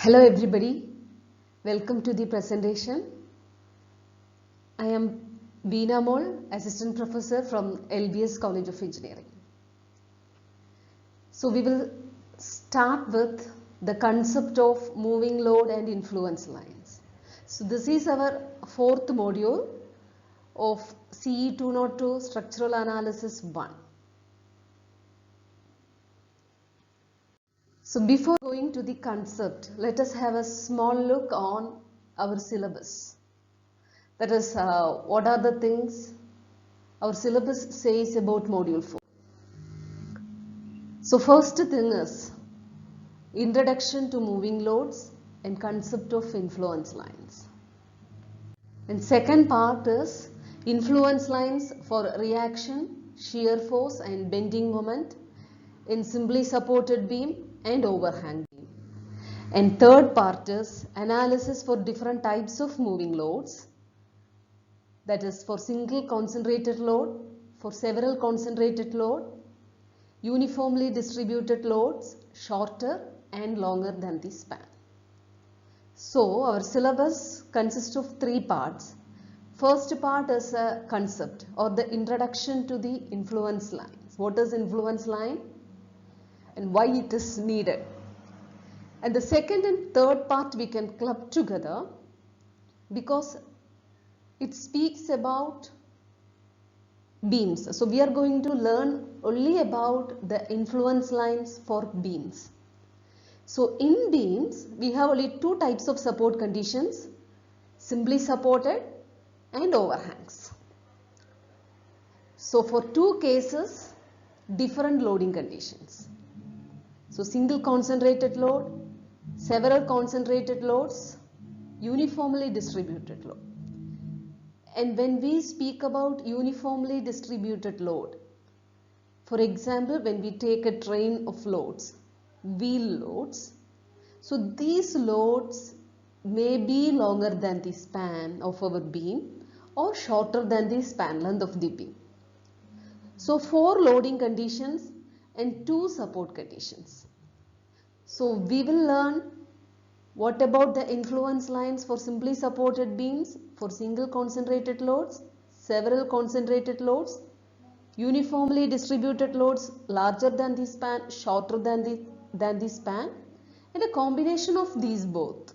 Hello everybody, welcome to the presentation. I am Beena Mol, Assistant Professor from LBS College of Engineering. So we will start with the concept of moving load and influence lines. So this is our fourth module of CE202 Structural Analysis 1. So before going to the concept, let us have a small look on our syllabus. That is, what are the things our syllabus says about module 4. So first thing is introduction to moving loads and concept of influence lines. And second part is influence lines for reaction, shear force and bending moment in simply supported beam and overhang beam. And third part is analysis for different types of moving loads, that is for single concentrated load, for several concentrated load, uniformly distributed loads, shorter and longer than the span. So our syllabus consists of three parts. First part is a concept or the introduction to the influence lines. What is influence line and why it is needed? And the second and third part we can club together because it speaks about beams. So we are going to learn only about the influence lines for beams. So in beams we have only two types of support conditions, simply supported and overhangs. So for two cases, different loading conditions. So single concentrated load, several concentrated loads, uniformly distributed load. And when we speak about uniformly distributed load, for example, when we take a train of loads, wheel loads, so these loads may be longer than the span of our beam or shorter than the span length of the beam. So 4 loading conditions and 2 support conditions. So we will learn what about the influence lines for simply supported beams, for single concentrated loads, several concentrated loads, uniformly distributed loads larger than the span, shorter than the span, and a combination of these both.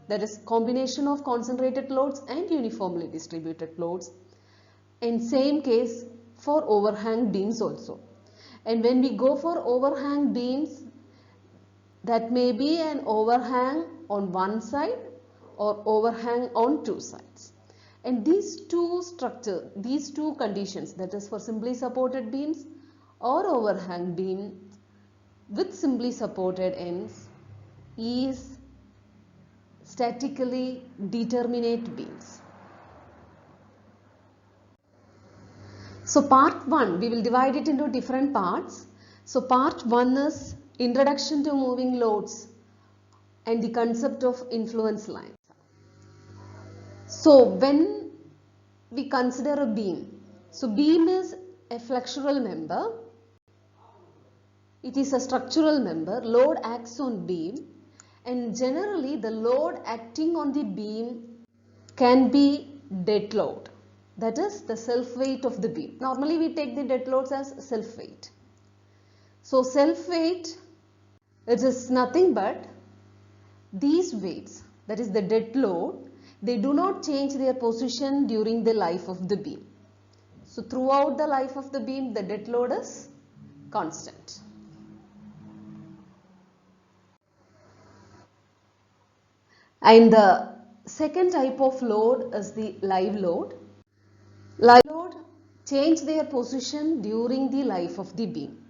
That is combination of concentrated loads and uniformly distributed loads. And same case for overhang beams also. And when we go for overhang beams, that may be an overhang on one side or overhang on two sides. And these two conditions, that is for simply supported beams or overhang beam with simply supported ends, is statically determinate beams. So part 1, we will divide it into different parts. So part 1 is introduction to moving loads and the concept of influence lines. So when we consider a beam, so beam is a flexural member, it is a structural member, load acts on beam, and generally the load acting on the beam can be dead load, that is the self weight of the beam. Normally we take the dead loads as self weight. So self weight, it is nothing but these weights, that is the dead load, they do not change their position during the life of the beam. So throughout the life of the beam, the dead load is constant. And the second type of load is the live load. Live load change their position during the life of the beam.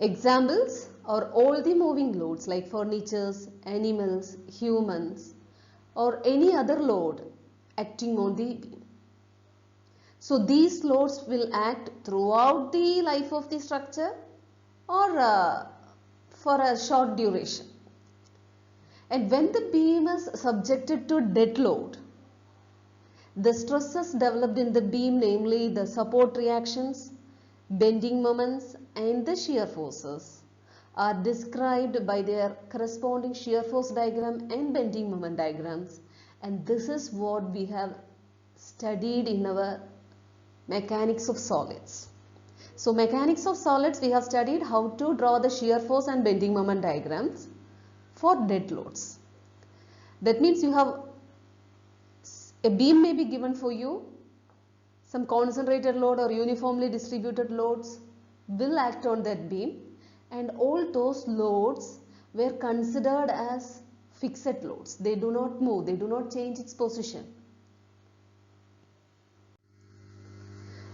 Examples are all the moving loads like furnitures, animals, humans, or any other load acting on the beam. So these loads will act throughout the life of the structure or for a short duration. And when the beam is subjected to dead load, the stresses developed in the beam, namely the support reactions, bending moments and the shear forces, are described by their corresponding shear force diagram and bending moment diagrams, and this is what we have studied in our mechanics of solids. So mechanics of solids, we have studied how to draw the shear force and bending moment diagrams for dead loads. That means you have a beam may be given for you, some concentrated load or uniformly distributed loads will act on that beam, and all those loads were considered as fixed loads. They do not move, they do not change its position.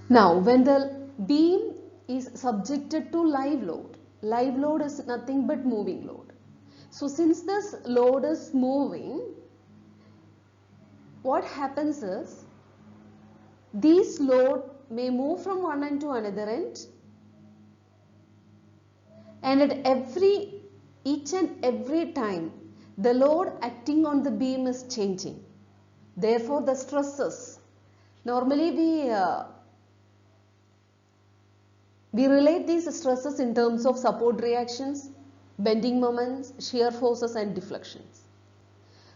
Now when the beam is subjected to live load is nothing but moving load. So since this load is moving, what happens is this load may move from one end to another end, and at each and every time the load acting on the beam is changing. Therefore the stresses, normally we relate these stresses in terms of support reactions, bending moments, shear forces and deflections.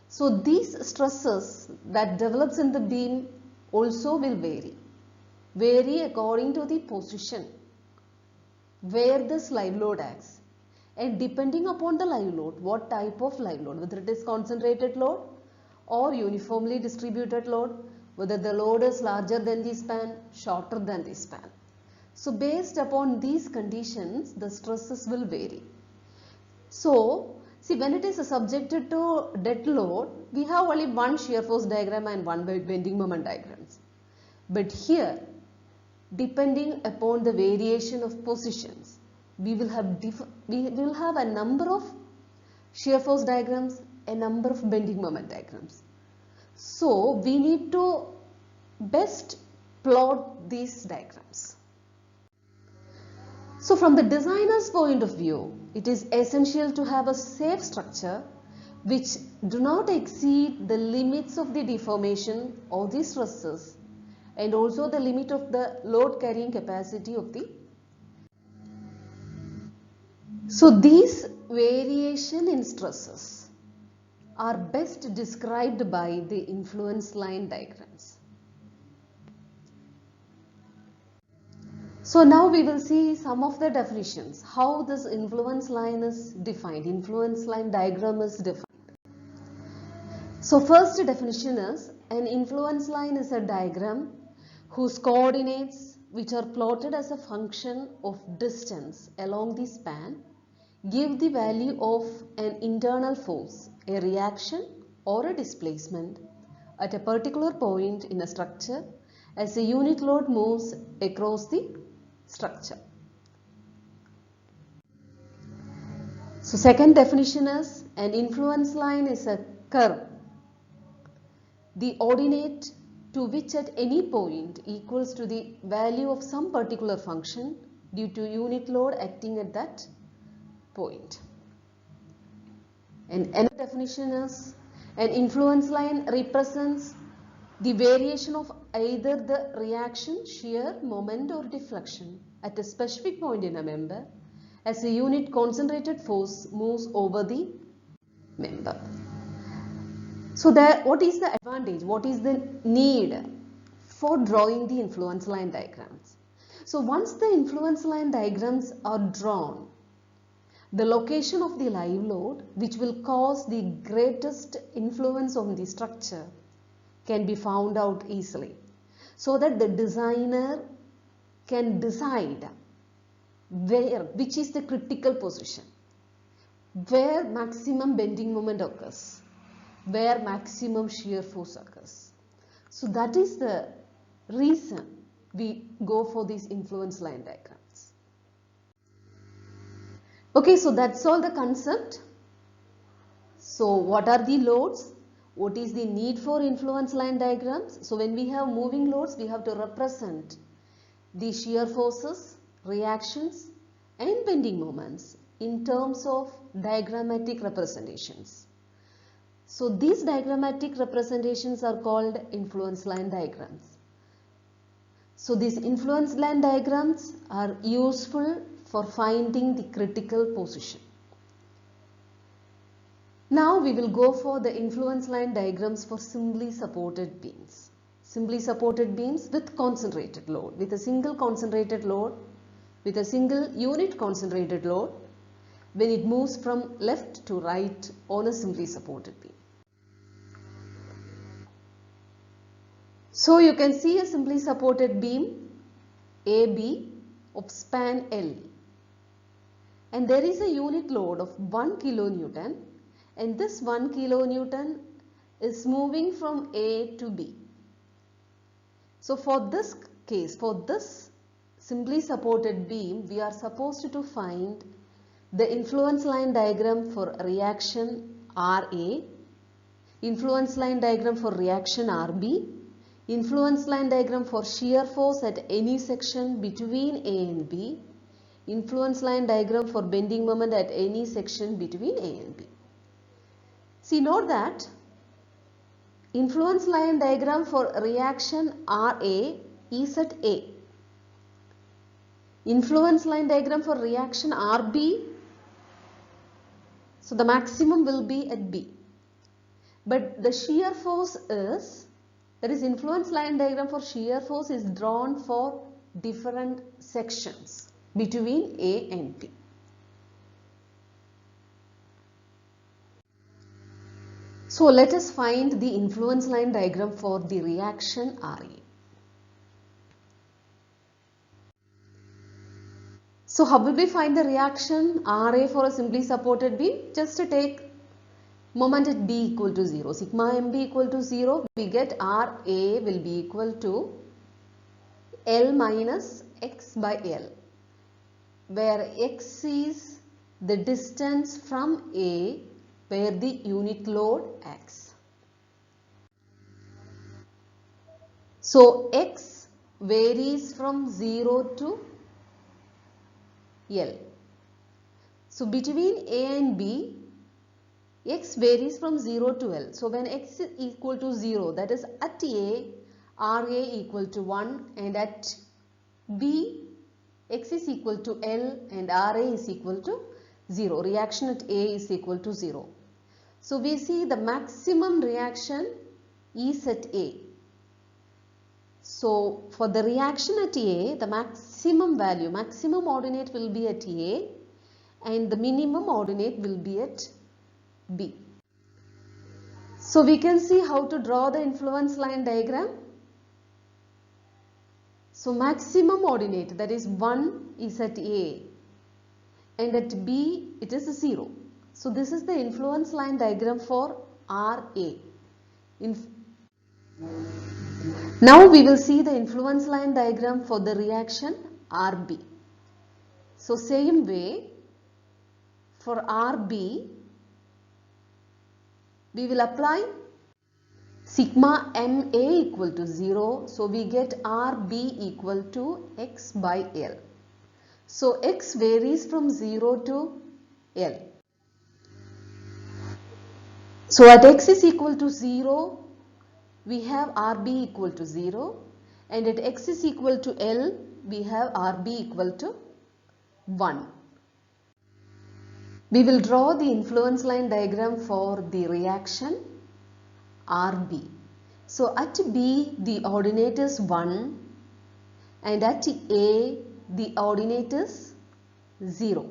So these stresses that develops in the beam also will vary according to the position where this live load acts, and depending upon the live load, what type of live load, whether it is concentrated load or uniformly distributed load, whether the load is larger than the span, shorter than the span. So based upon these conditions, the stresses will vary. So see, when it is subjected to dead load, we have only one shear force diagram and one bending moment diagrams. But here, depending upon the variation of positions, we will have a number of shear force diagrams, a number of bending moment diagrams. So we need to best plot these diagrams. So from the designer's point of view, it is essential to have a safe structure which do not exceed the limits of the deformation or the stresses, and also the limit of the load carrying capacity of the. So these variation in stresses are best described by the influence line diagrams. So now we will see some of the definitions, how this influence line is defined, influence line diagram is defined. So first definition is, an influence line is a diagram whose coordinates, which are plotted as a function of distance along the span, give the value of an internal force, a reaction or a displacement at a particular point in a structure as a unit load moves across the structure. So second definition is, an influence line is a curve, the ordinate to which at any point equals to the value of some particular function due to unit load acting at that point. And another definition is, an influence line represents the variation of either the reaction, shear, moment or deflection at a specific point in a member as a unit concentrated force moves over the member. So what is the advantage, what is the need for drawing the influence line diagrams? So once the influence line diagrams are drawn, the location of the live load, which will cause the greatest influence on the structure, can be found out easily, so that the designer can decide which is the critical position, where maximum bending moment occurs, where maximum shear force occurs. So that is the reason we go for these influence line diagrams. Okay, so that's all the concept. So what are the loads? What is the need for influence line diagrams? So when we have moving loads, we have to represent the shear forces, reactions and bending moments in terms of diagrammatic representations. So these diagrammatic representations are called influence line diagrams. So these influence line diagrams are useful for finding the critical position. Now we will go for the influence line diagrams for simply supported beams. Simply supported beams with concentrated load, with a single concentrated load, with a single unit concentrated load when it moves from left to right on a simply supported beam. So you can see a simply supported beam AB of span L, and there is a unit load of 1 kilonewton, and this 1 kilonewton is moving from A to B. So for this case, for this simply supported beam, we are supposed to find the influence line diagram for reaction RA, influence line diagram for reaction RB, influence line diagram for shear force at any section between A and B, influence line diagram for bending moment at any section between A and B. See, note that influence line diagram for reaction RA is at A. Influence line diagram for reaction RB, so the maximum will be at B. But the shear force is, that is influence line diagram for shear force is drawn for different sections between A and B. So let us find the influence line diagram for the reaction RA. So how will we find the reaction RA for a simply supported beam? Just to take moment at B equal to 0, sigma MB equal to 0, we get RA will be equal to L minus X by L, where X is the distance from A where the unit load acts. So X varies from 0 to L. So between A and B, X varies from 0 to L. So when X is equal to 0, that is at A, RA equal to 1, and at B, X is equal to L and RA is equal to 0. Reaction at A is equal to 0. So we see the maximum reaction is at A. So for the reaction at A, the maximum value, maximum ordinate will be at A and the minimum ordinate will be at B. So we can see how to draw the influence line diagram. So maximum ordinate, that is 1, is at A and at B it is 0. So this is the influence line diagram for RA. Now we will see the influence line diagram for the reaction RB. So same way, for RB, we will apply sigma MA equal to 0. So we get RB equal to X by L. So X varies from 0 to L. So at X is equal to 0, we have RB equal to 0, and at X is equal to L, we have RB equal to 1. We will draw the influence line diagram for the reaction RB. So at B, the ordinate is 1, and at A, the ordinate is 0.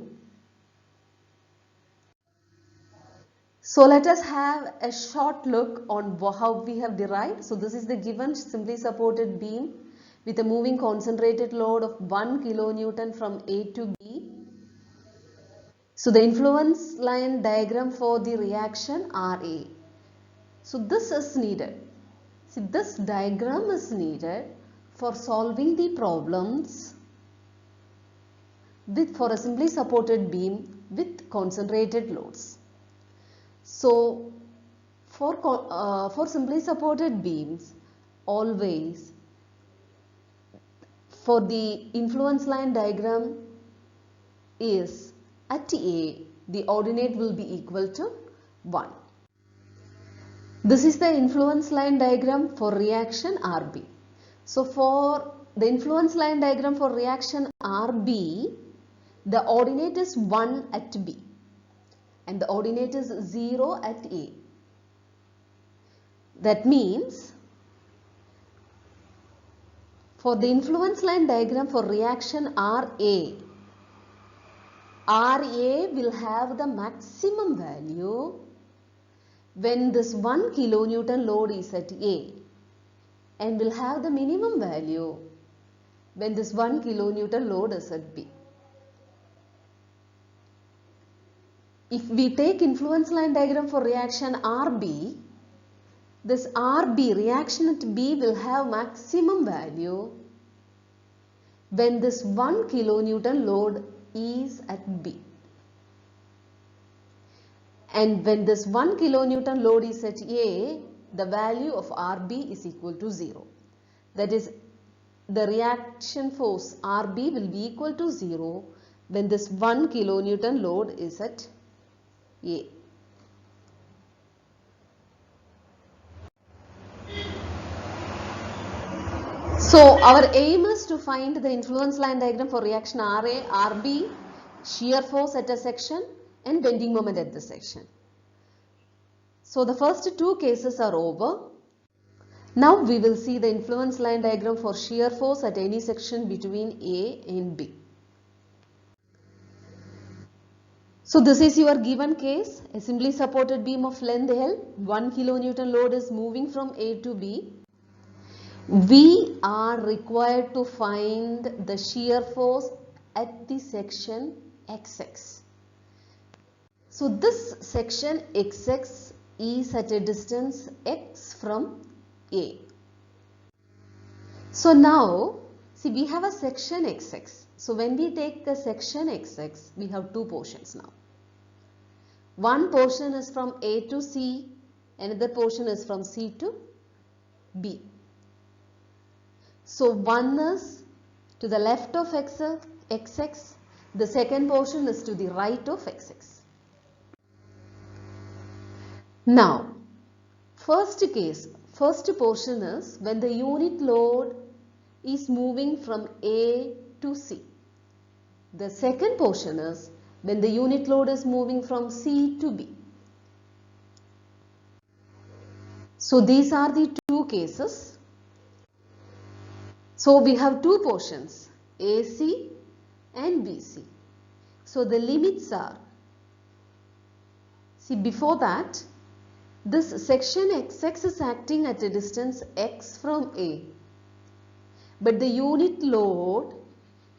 So let us have a short look on how we have derived. So this is the given simply supported beam with a moving concentrated load of 1 kilonewton from A to B. So the influence line diagram for the reaction RA. So this is needed. See, this diagram is needed for solving the problems for a simply supported beam with concentrated loads. So for simply supported beams, always for the influence line diagram is at A, the ordinate will be equal to 1. This is the influence line diagram for reaction RB. So for the influence line diagram for reaction RB, the ordinate is 1 at B and the ordinate is 0 at A. That means for the influence line diagram for reaction RA will have the maximum value when this 1 kilonewton load is at A and will have the minimum value when this 1 kilonewton load is at B. If we take influence line diagram for reaction RB, this RB reaction at B will have maximum value when this 1 kilonewton load is at B. And when this 1 kilonewton load is at A, the value of RB is equal to 0. That is, the reaction force RB will be equal to 0 when this 1 kilonewton load is at A. So our aim is to find the influence line diagram for reaction RA, RB, shear force at a section and bending moment at the section. So the first two cases are over. Now we will see the influence line diagram for shear force at any section between A and B. So this is your given case. A simply supported beam of length L, 1 kilonewton load is moving from A to B. We are required to find the shear force at the section XX. So this section XX is at a distance x from A. So now, see, we have a section XX. So when we take the section XX, we have two portions now. One portion is from A to C, another portion is from C to B. So one is to the left of XX, the second portion is to the right of XX. Now, first portion is when the unit load is moving from A to C. The second portion is when the unit load is moving from C to B. So these are the two cases. So we have two portions, AC and BC. So the limits are, see, before that, this section XX is acting at a distance x from A, but the unit load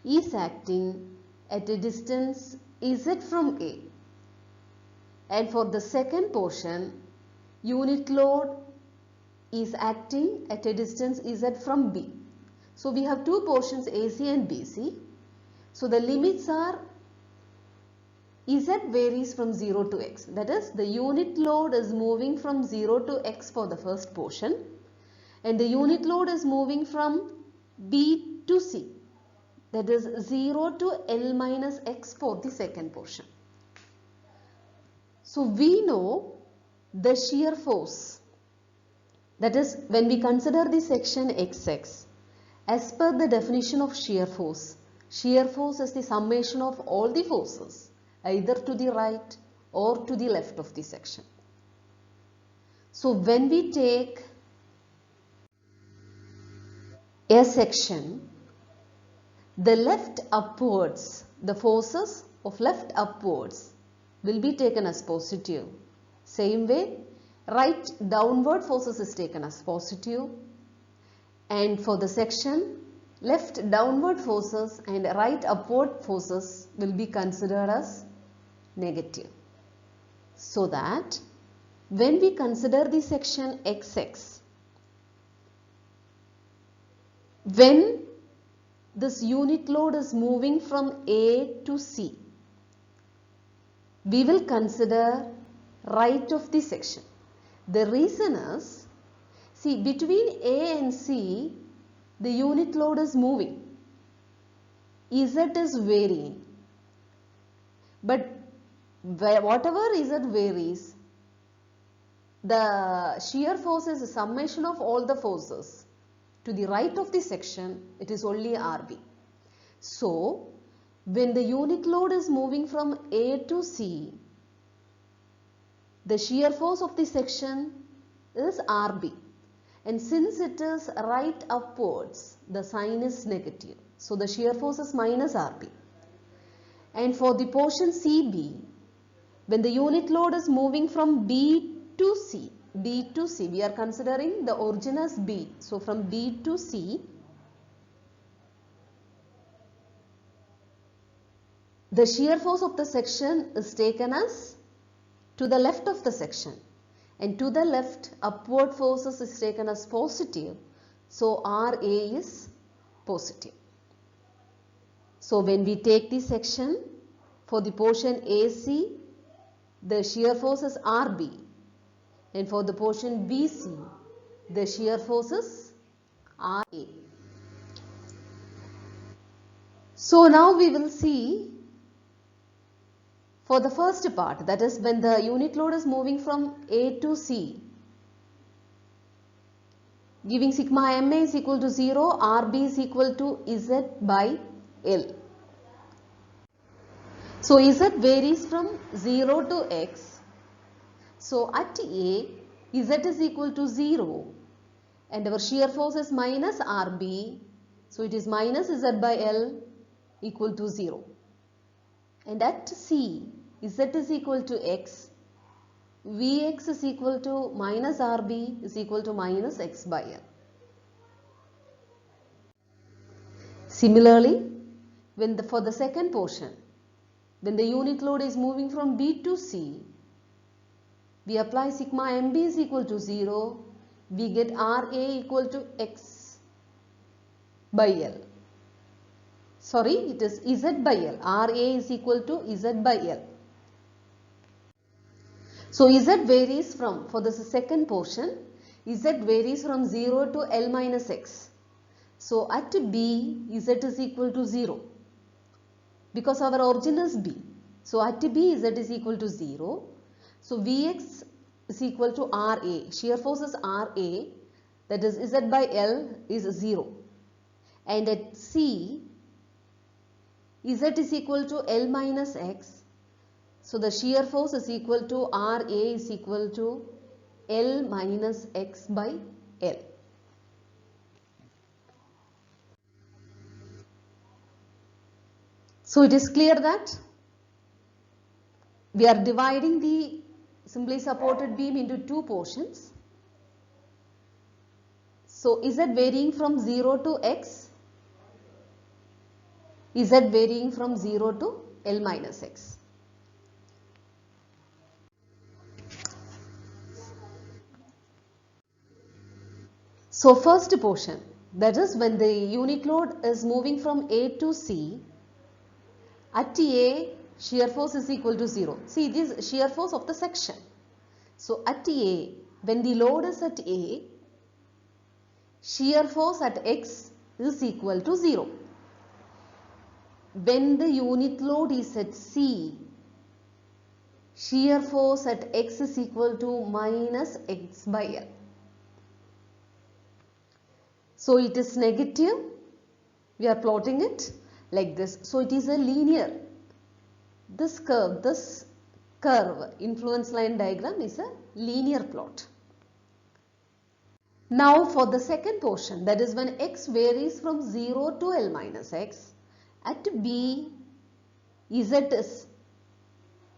is acting at a distance z from A. And for the second portion, unit load is acting at a distance z from B. So we have two portions AC and BC. So the limits are Z varies from 0 to x. That is, the unit load is moving from 0 to x for the first portion and the unit load is moving from B to C. That is 0 to L minus x for the second portion. So we know the shear force. That is, when we consider the section XX, as per the definition of shear force is the summation of all the forces either to the right or to the left of the section. So when we take a section, the left upwards, the forces of left upwards will be taken as positive. Same way, right downward forces is taken as positive. And for the section, left downward forces and right upward forces will be considered as negative. So that when we consider the section XX, when this unit load is moving from A to C, we will consider right of the section. The reason is, see, between A and C, the unit load is moving. Z is varying. But whatever Z varies, the shear force is a summation of all the forces. To the right of the section, it is only RB. So, When the unit load is moving from A to C, the shear force of the section is RB. And since it is right upwards, the sign is negative. So the shear force is minus RB. And for the portion CB, when the unit load is moving from B to C, we are considering the origin as B. So from B to C, the shear force of the section is taken as to the left of the section, and to the left upward forces is taken as positive. So RA is positive. So when we take the section for the portion AC, the shear force is RB, and for the portion BC, the shear force is RA. So now we will see for the first part, that is when the unit load is moving from A to C, giving sigma MA is equal to 0, RB is equal to Z by L. So Z varies from 0 to X. So at A, Z is equal to 0 and our shear force is minus RB. So it is minus Z by L equal to 0. And at C, Z is equal to X, Vx is equal to minus RB is equal to minus X by L. Similarly, for the second portion, when the unit load is moving from B to C, we apply sigma MB is equal to 0, we get RA equal to X by L. Sorry, it is Z by L. RA is equal to Z by L. So Z varies from, for the second portion, Z varies from 0 to L minus X. So at B, Z is equal to 0 because our origin is B. So at B, Z is equal to 0. So Vx is equal to RA. Shear force is RA, that is Z by L is 0. And at C, Z is equal to L minus X. So the shear force is equal to RA is equal to L minus X by L. So it is clear that we are dividing the simply supported beam into two portions. So Z varying from 0 to X, Z varying from 0 to L minus X. So first portion, that is when the unit load is moving from A to C, at A shear force is equal to 0. See, it is shear force of the section. So at A, when the load is at A, shear force at X is equal to 0. When the unit load is at C, shear force at X is equal to minus X by L. So it is negative, we are plotting it like this. So it is a linear, this curve, influence line diagram is a linear plot. Now for the second portion, that is when X varies from 0 to L minus X, at B, Z is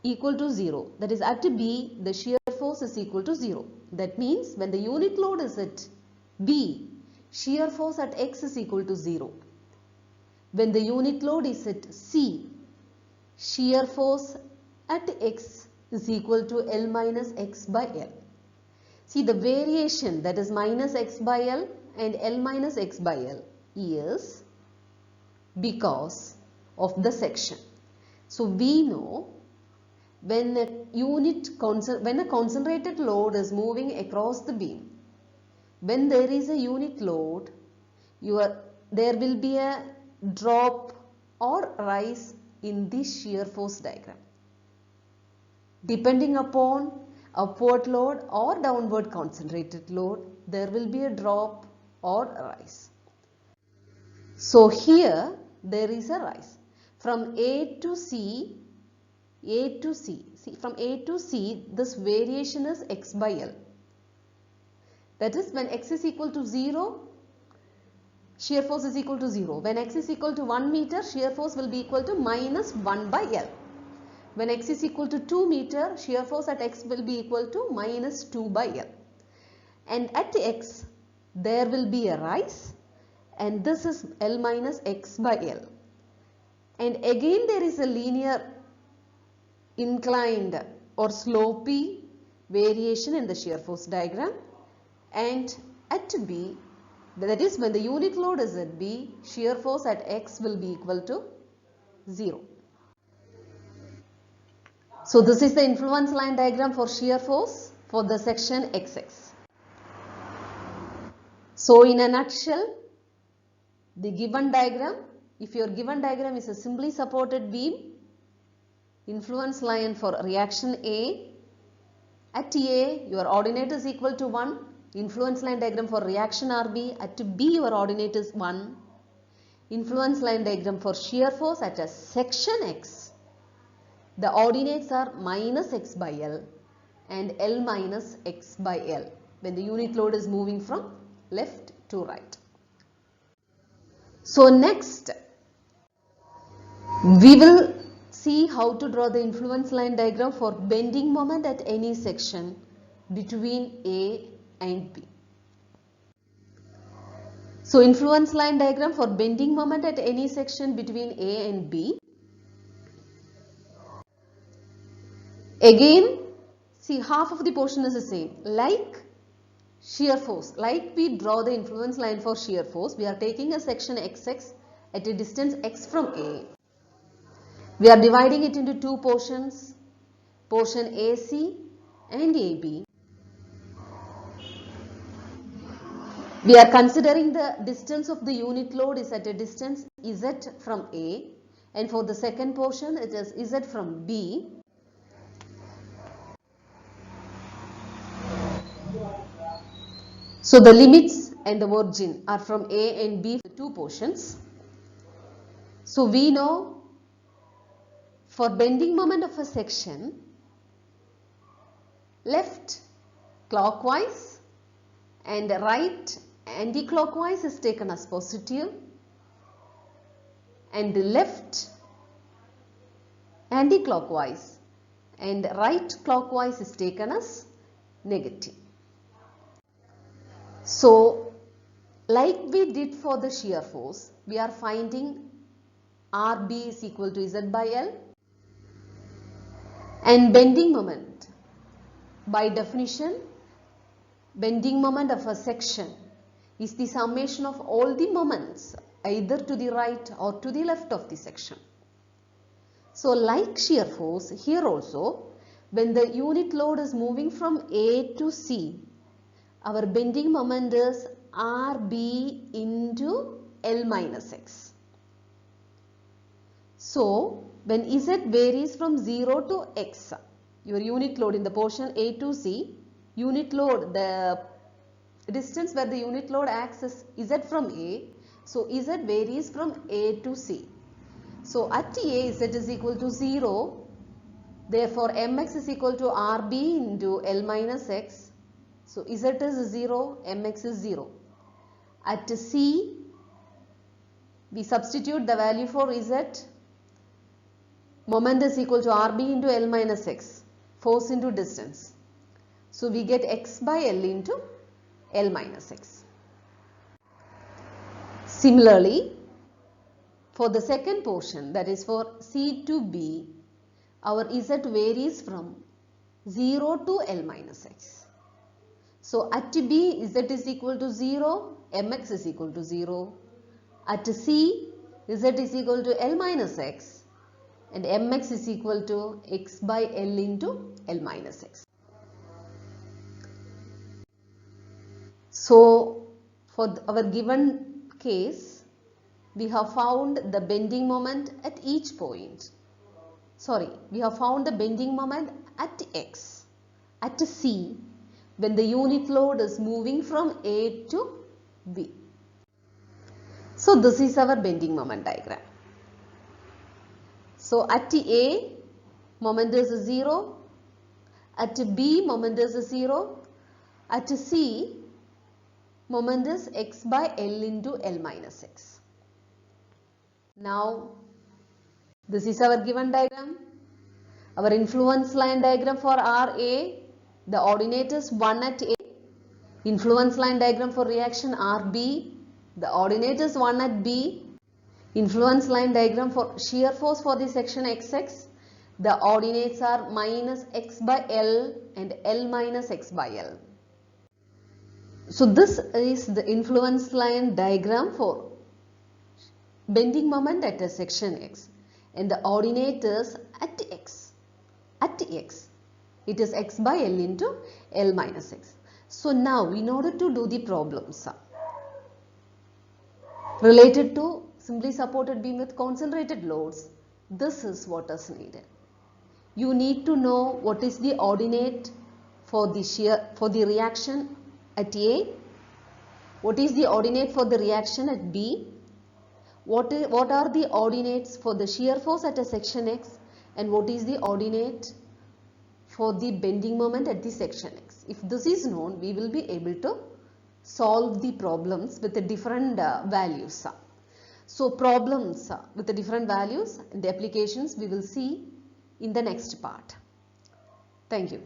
equal to 0. That is at B, the shear force is equal to 0. That means when the unit load is at B, shear force at X is equal to 0. When the unit load is at C, shear force at X is equal to L minus X by L. See, the variation, that is minus X by L and L minus X by L, is because of the section. So we know when a concentrated load is moving across the beam, when there is a unit load, there will be a drop or rise in the shear force diagram. Depending upon upward load or downward concentrated load, there will be a drop or a rise. So here there is a rise. from A to C, see from A to C, this variation is x by L. That is, when x is equal to 0, shear force is equal to 0. When x is equal to 1 meter, shear force will be equal to minus 1 by L. When x is equal to 2 meter, shear force at x will be equal to minus 2 by L. And at x, there will be a rise, and this is L minus x by L. And again there is a linear inclined or slopy variation in the shear force diagram. And at B, that is when the unit load is at B, shear force at x will be equal to 0. So this is the influence line diagram for shear force for the section XX. So in a nutshell, the given diagram, if your given diagram is a simply supported beam, influence line for reaction A, at A your ordinate is equal to 1, influence line diagram for reaction RB, at B your ordinate is 1, influence line diagram for shear force at a section X, the ordinates are minus x by L and L minus x by L when the unit load is moving from left to right. So next we will see how to draw the influence line diagram for bending moment at any section between A and B. So influence line diagram for bending moment at any section between A and B. Again, see, half of the portion is the same. Like shear force, like we draw the influence line for shear force, we are taking a section XX at a distance x from A. We are dividing it into two portions, portion AC and AB. We are considering the distance of the unit load is at a distance Z from A, and for the second portion it is Z from B. So the limits and the origin are from A and B, the two portions. So we know for bending moment of a section, left clockwise and right anti-clockwise is taken as positive, and left anti-clockwise and right clockwise is taken as negative. So like we did for the shear force, we are finding RB is equal to Z by L, and bending moment, by definition, bending moment of a section is the summation of all the moments either to the right or to the left of the section. So like shear force, here also when the unit load is moving from A to C, our bending moment is RB into L minus X. So when Z varies from 0 to X, your unit load in the portion A to C, unit load, the distance where the unit load acts is Z from A. So Z varies from A to C. So at A, Z is equal to 0. Therefore, Mx is equal to RB into L minus X. So Z is 0, Mx is 0. At C, we substitute the value for Z. Moment is equal to RB into L minus X. Force into distance. So we get X by L into L minus X. Similarly, for the second portion, that is for C to B, our Z varies from 0 to L minus X. So at B, Z is equal to 0, Mx is equal to 0. At C, Z is equal to L minus X, and Mx is equal to X by L into L minus X. So for our given case, we have found the bending moment at each point. We have found the bending moment at X, at C, when the unit load is moving from A to B. So this is our bending moment diagram. So at A, moment is 0. At B, moment is 0. At C, moment is x by L into L minus x. Now, this is our given diagram. Our influence line diagram for RA, the ordinate is 1 at A. Influence line diagram for reaction RB, the ordinate is 1 at B. Influence line diagram for shear force for the section XX, the ordinates are minus x by L and L minus x by L. So this is the influence line diagram for bending moment at a section X, and the ordinate is at X. At X, it is x by L into L minus x. So now, in order to do the problems related to simply supported beam with concentrated loads, this is what is needed. You need to know what is the ordinate for the reaction at A, what is the ordinate for the reaction at B, what are the ordinates for the shear force at a section X, and what is the ordinate for the bending moment at the section X. If this is known, we will be able to solve the problems with the different values. So problems with the different values and the applications we will see in the next part. Thank you.